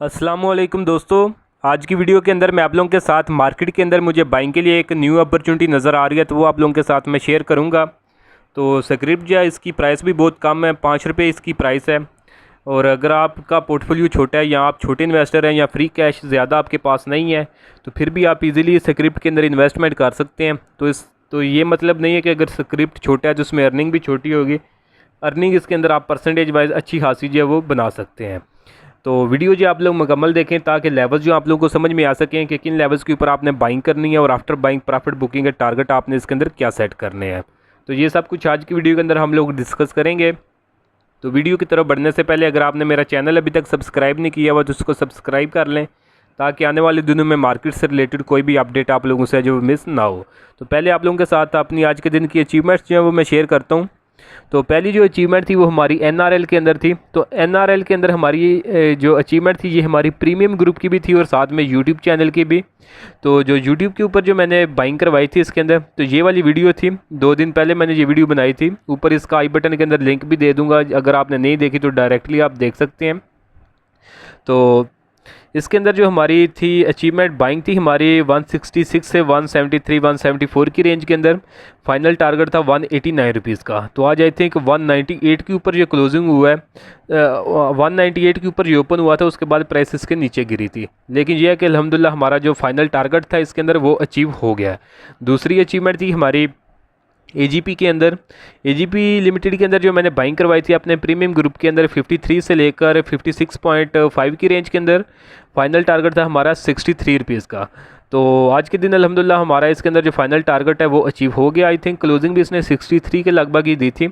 अस्सलामुअलैकुम दोस्तों, आज की वीडियो के अंदर मैं आप लोगों के साथ मार्केट के अंदर मुझे बाइंग के लिए एक न्यू अपॉर्चुनिटी नज़र आ रही है, तो वो आप लोगों के साथ मैं शेयर करूंगा। तो स्क्रिप्ट जो है इसकी प्राइस भी बहुत कम है, 5 रुपये इसकी प्राइस है। और अगर आपका पोर्टफोलियो छोटा है या आप छोटे इन्वेस्टर हैं या फ्री कैश ज़्यादा आपके पास नहीं है, तो फिर भी आप इजीली स्क्रिप्ट के अंदर इन्वेस्टमेंट कर सकते हैं। तो ये मतलब नहीं है कि अगर स्क्रिप्ट छोटा है तो उसमें अर्निंग भी छोटी होगी। अर्निंग इसके अंदर आप परसेंटेज वाइज अच्छी खासी जो है वो बना सकते हैं। तो वीडियो जो आप लोग मुकम्मल देखें ताकि लेवल्स जो आप लोगों को समझ में आ सकें कि किन लेवल्स के ऊपर आपने बाइंग करनी है और आफ्टर बाइंग प्रॉफिट बुकिंग के टारगेट आपने इसके अंदर क्या सेट करने हैं। तो ये सब कुछ आज की वीडियो के अंदर हम लोग डिस्कस करेंगे। तो वीडियो की तरफ बढ़ने से पहले अगर आपने मेरा चैनल अभी तक सब्सक्राइब नहीं किया हुआ तो उसको सब्सक्राइब कर लें, ताकि आने वाले दिनों में मार्केट से रिलेटेड कोई भी अपडेट आप लोगों से जो मिस ना हो। तो पहले आप लोगों के साथ अपनी आज के दिन की अचीवमेंट्स जो है वो मैं शेयर करता हूँ। तो पहली जो अचीवमेंट थी वो हमारी एनआरएल के अंदर थी। तो एनआरएल के अंदर हमारी जो अचीवमेंट थी ये हमारी प्रीमियम ग्रुप की भी थी और साथ में यूट्यूब चैनल की भी। तो जो यूट्यूब के ऊपर जो मैंने बाइंग करवाई थी इसके अंदर, तो ये वाली वीडियो थी, 2 दिन पहले मैंने ये वीडियो बनाई थी। ऊपर इसका आई बटन के अंदर लिंक भी दे दूंगा, अगर आपने नहीं देखी तो डायरेक्टली आप देख सकते हैं। तो इसके अंदर जो हमारी थी अचीवमेंट बाइंग थी हमारी 166 से 173 174 की रेंज के अंदर। फाइनल टारगेट था 189 रुपीज़ का। तो आज आई थिंक 198 के ऊपर ये क्लोजिंग हुआ है। 198 के ऊपर ये ओपन हुआ था, उसके बाद प्राइस इसके नीचे गिरी थी। लेकिन यह है कि अल्हम्दुलिल्लाह हमारा जो फाइनल टारगेट था इसके अंदर वो अचीव हो गया है। दूसरी अचीवमेंट थी हमारी एजीपी के अंदर। एजीपी लिमिटेड के अंदर जो मैंने बाइंग करवाई थी अपने प्रीमियम ग्रुप के अंदर 53 से लेकर 56.5 की रेंज के अंदर। फाइनल टारगेट था हमारा 63 रुपीज़ का। तो आज के दिन अल्हम्दुलिल्लाह हमारा इसके अंदर जो फाइनल टारगेट है वो अचीव हो गया। आई थिंक क्लोजिंग भी इसने 63 के लगभग ही दी थी।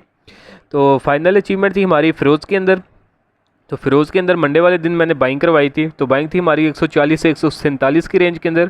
तो फाइनल अचीवमेंट थी हमारी फ़िरोज़ के अंदर। तो फ़िरोज़ के अंदर मंडे वाले दिन मैंने बाइंग करवाई थी। तो बाइंग थी हमारी 140 से 147 की रेंज के अंदर।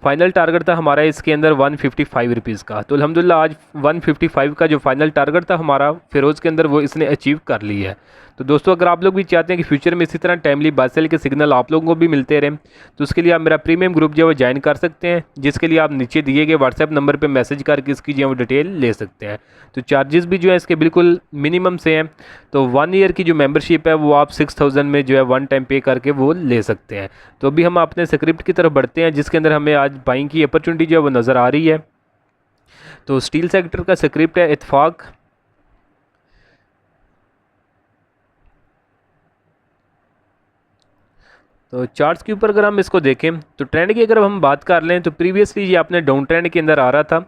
फाइनल टारगेट था हमारा इसके अंदर 155 रुपीज़ का। तो अल्हम्दुलिल्लाह आज 155 का जो फाइनल टारगेट था हमारा फ़िरोज़ के अंदर वो इसने अचीव कर लिया है। तो दोस्तों अगर आप लोग भी चाहते हैं कि फ्यूचर में इसी तरह टाइमली बाय सेल के सिग्नल आप लोगों को भी मिलते रहें, तो उसके लिए आप मेरा प्रीमियम ग्रुप जो है वो ज्वाइन कर सकते हैं, जिसके लिए आप नीचे दिए गए व्हाट्सएप नंबर पर मैसेज करके इसकी जो है वो डिटेल ले सकते हैं। तो चार्जेस भी जो है इसके बिल्कुल मिनिमम से हैं। तो 1 ईयर की जो मेंबरशिप है वो आप 6000 में जो है 1 टाइम पे करके वो ले सकते हैं। तो अभी हम अपने स्क्रिप्ट की तरफ बढ़ते हैं, जिसके अंदर हमें आज बाइंग की अपॉर्चुनिटी जो है वो नज़र आ रही है। तो स्टील सेक्टर का स्क्रिप्ट है इत्तेफाक। तो चार्ट्स के ऊपर अगर हम इसको देखें तो ट्रेंड की अगर हम बात कर लें तो प्रीवियसली ये अपने डाउन ट्रेंड के अंदर आ रहा था।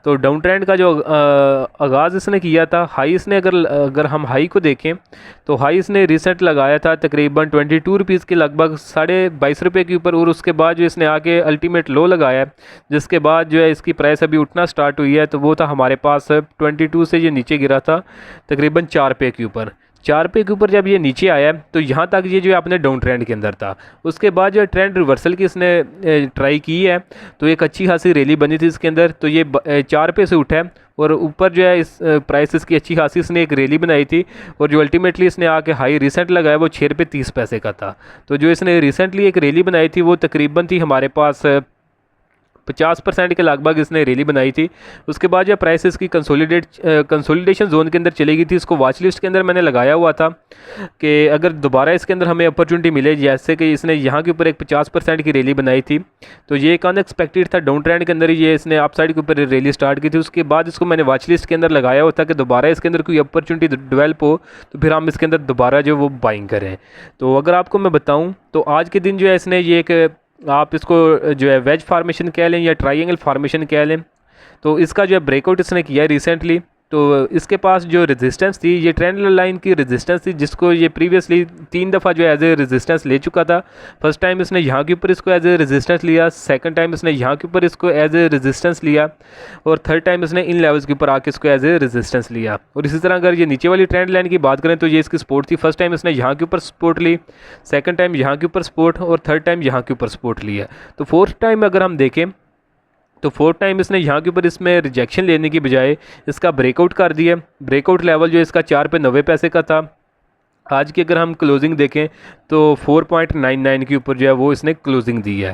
तो डाउन ट्रेंड का जो आगाज़ इसने किया था, हाई इसने अगर हम हाई को देखें तो हाई इसने रिसेंट लगाया था तकरीबन 22 रुपीज़ के लगभग 22.5 रुपये के ऊपर। और उसके बाद जो इसने आके अल्टीमेट लो लगाया, जिसके बाद जो है इसकी प्राइस अभी उठना स्टार्ट हुई है। तो वो था हमारे पास 22 से ये नीचे गिरा था तकरीबन 4 रुपये के ऊपर। 4 रुपये के ऊपर जब ये नीचे आया तो यहाँ तक ये जो है अपने डाउन ट्रेंड के अंदर था। उसके बाद जो है ट्रेंड रिवर्सल की इसने ट्राई की है, तो एक अच्छी खासी रैली बनी थी इसके अंदर। तो ये 4 रुपये से उठा है और ऊपर जो है इस प्राइस इसकी अच्छी खासी इसने एक रैली बनाई थी। और जो अल्टीमेटली इसने आके हाई रिसेंट लगाया वो 6 रुपये 30 पैसे का था। तो जो इसने रिसेंटली एक रैली बनाई थी वो तकरीबन थी हमारे पास 50% के लगभग इसने रैली बनाई थी। उसके बाद जो प्राइस इसकी कंसोलिडेशन जोन के अंदर चली गई थी। इसको वॉच लिस्ट के अंदर मैंने लगाया हुआ था कि अगर दोबारा इसके अंदर हमें अपॉर्चुनिटी मिले, जैसे कि इसने यहाँ के ऊपर एक 50% की रैली बनाई थी। तो ये एक अनएक्सपेक्टेड था, डाउन ट्रेंड के अंदर ये इसने अप साइड के ऊपर रैली स्टार्ट की थी। उसके बाद इसको मैंने वॉच लिस्ट के अंदर लगाया हुआ था कि दोबारा इसके अंदर कोई अपॉर्चुनिटी डेवलप हो तो फिर हम इसके अंदर दोबारा जो वो बाइंग करें। तो अगर आपको मैं बताऊँ तो आज के दिन जो है इसने ये एक, आप इसको जो है वेज फार्मेशन कह लें या ट्रायंगल फार्मेशन कह लें, तो इसका जो है ब्रेकआउट इसने किया है रिसेंटली। तो इसके पास जो रेजिस्टेंस थी ये ट्रेंड लाइन की रेजिस्टेंस थी, जिसको ये प्रीवियसली 3 दफ़ा जो एज ए रेजिस्टेंस ले चुका था। फर्स्ट टाइम इसने यहाँ के ऊपर इसको एज ए रेजिस्टेंस लिया, सेकंड टाइम इसने यहाँ के ऊपर इसको एज ए रेजिस्टेंस लिया, और थर्ड टाइम इसने इन लेवल्स के ऊपर आके इसको एज ए रेजिस्टेंस लिया। और इसी तरह अगर ये नीचे वाली ट्रेंड लाइन की बात करें तो ये इसकी सपोर्ट थी। फर्स्ट टाइम इसने यहाँ के ऊपर सपोर्ट ली, सेकंड टाइम यहाँ के ऊपर सपोर्ट, और थर्ड टाइम यहाँ के ऊपर सपोर्ट लिया। तो फोर्थ टाइम अगर हम देखें तो फोर्थ टाइम इसने यहाँ के ऊपर इसमें रिजेक्शन लेने की बजाय इसका ब्रेकआउट कर दिया। ब्रेकआउट लेवल जो इसका 4 रुपये 90 पैसे का था। आज की अगर हम क्लोजिंग देखें तो 4.99 के ऊपर जो है वो इसने क्लोजिंग दी है।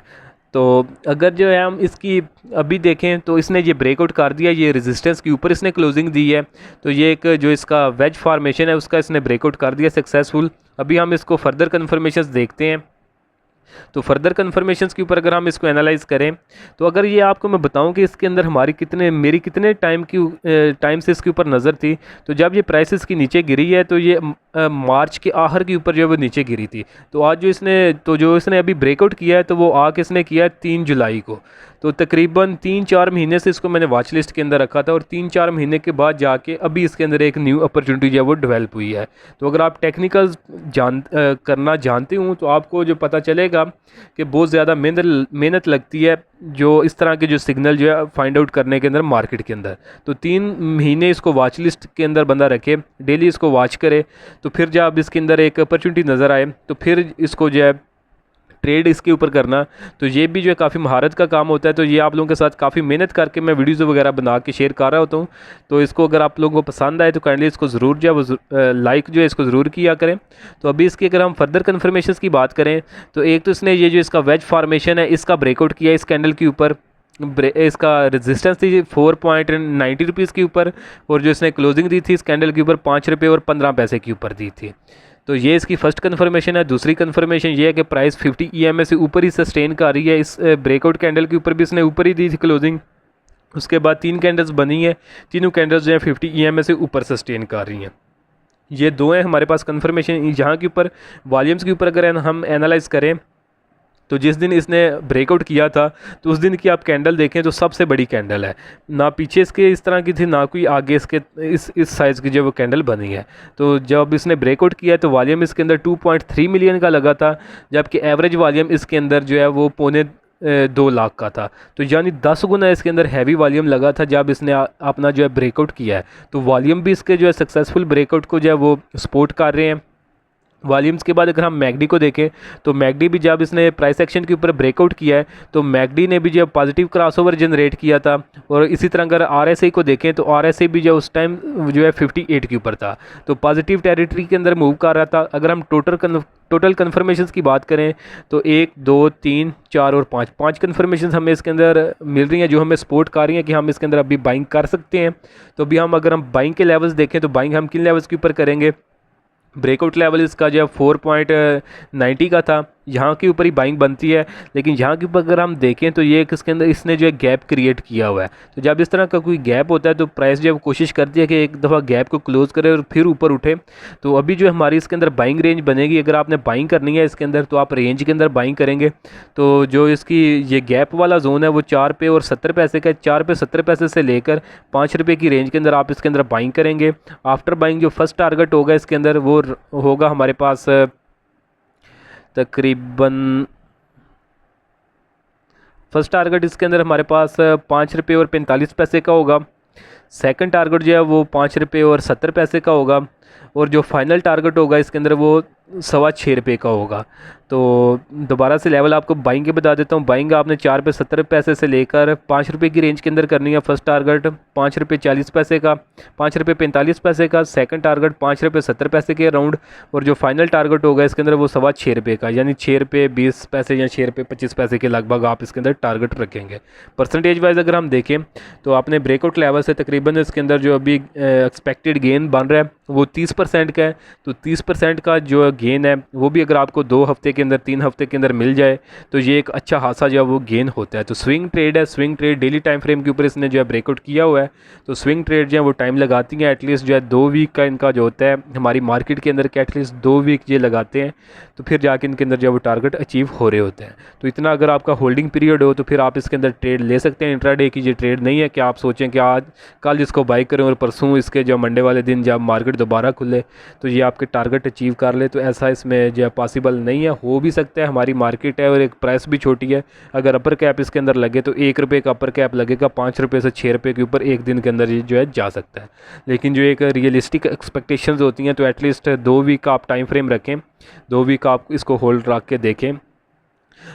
तो अगर जो है हम इसकी अभी देखें तो इसने ये ब्रेकआउट कर दिया, ये रेजिस्टेंस के ऊपर इसने क्लोजिंग दी है। तो ये एक जो इसका वेज फार्मेशन है उसका इसने ब्रेकआउट कर दिया सक्सेसफुल। अभी हम इसको फर्दर कन्फर्मेशन देखते हैं। तो फर्दर कन्फर्मेशंस के ऊपर अगर हम इसको एनालाइज़ करें तो अगर ये आपको मैं बताऊं कि इसके अंदर मेरी कितने टाइम से इसके ऊपर नज़र थी, तो जब ये प्राइस इसकी नीचे गिरी है तो ये मार्च के आखिर के ऊपर जो है वो नीचे गिरी थी। तो आज जो इसने अभी ब्रेकआउट किया है तो वो आके इसने किया है 3 जुलाई को। तो तकरीबन 3-4 महीने से इसको मैंने वॉच लिस्ट के अंदर रखा था और 3-4 महीने के बाद जाके अभी इसके अंदर एक न्यू अपॉर्चुनिटी जो है वो डेवलप हुई है। तो अगर आप टेक्निकल करना जानते हो तो आपको जो पता चलेगा कि बहुत ज़्यादा मेहनत लगती है जो इस तरह के जो सिग्नल जो है फाइंड आउट करने के अंदर मार्केट के अंदर। तो 3 महीने इसको वॉच लिस्ट के अंदर बंदा रखे, डेली इसको वॉच करे, तो फिर जब इसके अंदर एक अपॉर्चुनिटी नज़र आए तो फिर इसको जो है ट्रेड इसके ऊपर करना, तो ये भी जो है काफ़ी महारत का काम होता है। तो ये आप लोगों के साथ काफ़ी मेहनत करके मैं वीडियोज़ वगैरह बना के शेयर कर रहा होता हूँ। तो इसको अगर आप लोगों को पसंद आए तो काइंडली इसको ज़रूर जो है वो लाइक जो है इसको ज़रूर किया करें। तो अभी इसकी अगर हम फर्दर कन्फर्मेशन की बात करें तो एक तो इसने ये जो इसका वेज फार्मेशन है इसका ब्रेकआउट किया इस कैंडल के ऊपर, इसका रेजिस्टेंस थी 4.90 रुपीज़ के ऊपर, और जो इसने क्लोजिंग दी थी इस कैंडल के ऊपर 5 रुपये और 15 पैसे के ऊपर दी थी। तो ये इसकी फर्स्ट कन्फर्मेशन है। दूसरी कन्फर्मेशन ये है कि प्राइस 50 EMA से ऊपर ही सस्टेन कर रही है। इस ब्रेकआउट कैंडल के ऊपर भी इसने ऊपर ही दी थी क्लोजिंग। उसके बाद 3 कैंडल्स बनी है, तीनों कैंडल्स जो है 50 EMA से ऊपर सस्टेन कर रही हैं। ये दो हैं हमारे पास कन्फर्मेशन। जहाँ के ऊपर वॉल्यूम्स के ऊपर अगर हम एनालाइज़ करें तो जिस दिन इसने ब्रेकआउट किया था तो उस दिन की आप कैंडल देखें तो सबसे बड़ी कैंडल है, ना पीछे इसके इस तरह की थी ना कोई आगे इसके इस साइज़ की जो वो कैंडल बनी है। तो जब इसने ब्रेकआउट किया तो वॉल्यूम इसके अंदर 2.3 मिलियन का लगा था, जबकि एवरेज वॉल्यूम इसके अंदर जो है वो 2.25 लाख का था। तो यानी 10 गुना इसके अंदर हैवी वॉल्यूम लगा था जब इसने अपना जो है ब्रेकआउट किया है। तो वॉल्यूम भी इसके जो है सक्सेसफुल ब्रेकआउट को जो है वो सपोर्ट कर रहे हैं। वॉल्यूम्स के बाद अगर हम मैगडी को देखें तो मैगडी भी जब इसने प्राइस एक्शन के ऊपर ब्रेकआउट किया है तो मैगडी ने भी जब पॉजिटिव क्रॉसओवर जनरेट किया था। और इसी तरह अगर RSI को देखें तो RSI भी जो उस टाइम जो है 58 के ऊपर था, तो पॉजिटिव टेरिटरी के अंदर मूव कर रहा था। अगर हम टोटल कन्फर्मेशन की बात करें तो 1 2 3 4 और 5 कन्फर्मेशन हमें इसके अंदर मिल रही हैं जो हमें सपोर्ट कर रही हैं कि हम इसके अंदर अभी बाइंग कर सकते हैं। तो अभी अगर हम बाइंग के लेवल्स देखें तो बाइंग हम किन लेवल्स के ऊपर करेंगे। ब्रेकआउट लेवल इसका जो है 4.90 का था, यहाँ के ऊपर ही बाइंग बनती है। लेकिन यहाँ के ऊपर अगर हम देखें तो ये इसके अंदर इसने जो है गैप क्रिएट किया हुआ है। तो जब इस तरह का कोई गैप होता है तो प्राइस जो है कोशिश करती है कि एक दफ़ा गैप को क्लोज़ करे और फिर ऊपर उठे। तो अभी जो हमारी इसके अंदर बाइंग रेंज बनेगी। अगर आपने बाइंग करनी है इसके अंदर तो आप रेंज के अंदर बाइंग करेंगे। तो जो इसकी ये गैप वाला जोन है वो 4 रुपये और 70 पैसे का है। 4 रुपये 70 पैसे से लेकर 5 रुपये की रेंज के अंदर आप इसके अंदर बाइंग करेंगे। आफ्टर बाइंग जो फर्स्ट टारगेट होगा इसके अंदर वो होगा हमारे पास तकरीबन फर्स्ट टारगेट इसके अंदर हमारे पास 5 रुपये और 45 पैसे का होगा। सेकंड टारगेट जो है वो 5 रुपये और 70 पैसे का होगा। और जो फाइनल टारगेट होगा इसके अंदर वो 6.25 रुपये का होगा। तो दोबारा से लेवल आपको बाइंग के बता देता हूँ। बाइंग आपने 4 रुपये 70 पैसे से लेकर 5 रुपये की रेंज के अंदर करनी है। फर्स्ट टारगेट 5 रुपये 40 पैसे का, 5 रुपये 45 पैसे का। सेकंड टारगेट 5 रुपये 70 पैसे के अराउंड। और जो फाइनल टारगेट होगा इसके अंदर वो 6.25 रुपये का, यानी 6 रुपये 20 पैसे या 6 रुपये 25 पैसे के लगभग आप इसके अंदर टारगेट रखेंगे। परसेंटेज वाइज अगर हम देखें तो आपने ब्रेकआउट लेवल से तकरीबन इसके अंदर जो अभी एक्सपेक्टेड गेन बन रहा है वो 30% का है। तो 30% का जो गेन है वो भी अगर आपको 2 हफ्ते के अंदर 3 हफ्ते के अंदर मिल जाए तो ये एक अच्छा खासा जो है वो गेन होता है। तो स्विंग ट्रेड है, swing trade daily time frame के ऊपर इसने जो है ब्रेकआउट किया हुआ है। तो स्विंग ट्रेड जो है वो टाइम लगाती हैं एटलीस्ट जो है 2 वीक का इनका जो होता है हमारी मार्केट के अंदर के एटलीस्ट 2 वीक ये लगाते हैं। तो फिर जाके इनके अंदर जो है वो टारगेट अचीव हो रहे होते हैं। तो इतना अगर आपका होल्डिंग पीरियड हो तो फिर आप इसके अंदर ट्रेड ले सकते हैं। इंट्राडे की ये ट्रेड नहीं है कि आप सोचें कि आज कल इसको बाई करें और परसों इसके जो मंडे वाले दिन जब मार्केट दोबारा खुले तो ये आपके टारगेट अचीव कर ले। तो ऐसा इसमें जो है पॉसिबल नहीं है। हो भी सकता है, हमारी मार्केट है और एक प्राइस भी छोटी है। अगर अपर कैप इसके अंदर लगे तो 1 रुपये का अपर कैप लगेगा, 5 रुपये से 6 रुपये के ऊपर एक दिन के अंदर ये जो है जा सकता है। लेकिन जो एक रियलिस्टिक एक्सपेक्टेशंस होती हैं तो एटलीस्ट 2 वीक का आप टाइम फ्रेम रखें, 2 वीक आप इसको होल्ड रख के देखें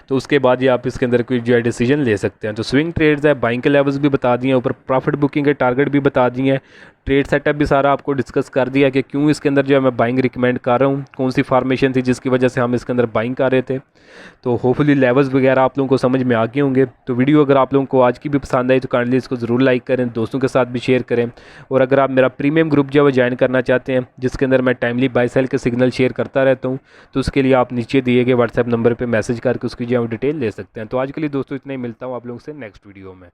तो उसके बाद ये आप इसके अंदर कोई जो है डिसीजन ले सकते हैं। तो स्विंग ट्रेड्स है, बाइंग के लेवल्स भी बता दिए, ऊपर प्रॉफिट बुकिंग के टारगेट भी बता दिए हैं। ट्रेड सेटअप भी सारा आपको डिस्कस कर दिया कि क्यों इसके अंदर जो है मैं बाइंग रिकमेंड कर रहा हूँ, कौन सी फार्मेशन थी जिसकी वजह से हम इसके अंदर बाइंग कर रहे थे। तो होपफुली लेवल्स वगैरह आप लोगों को समझ में आ गए होंगे। तो वीडियो अगर आप लोगों को आज की भी पसंद आई तो काइंडली इसको ज़रूर लाइक करें, दोस्तों के साथ भी शेयर करें। और अगर आप मेरा प्रीमियम ग्रुप जो है वो ज्वाइन करना चाहते हैं, जिसके अंदर मैं टाइमली बाय सेल के सिग्नल शेयर करता रहता हूँ, तो उसके लिए आप नीचे दिए गए व्हाट्सएप नंबर पर मैसेज करके उसकी जो है डिटेल ले सकते हैं। तो आज के लिए दोस्तों इतना ही, मिलता हूँ आप लोगों से नेक्स्ट वीडियो में।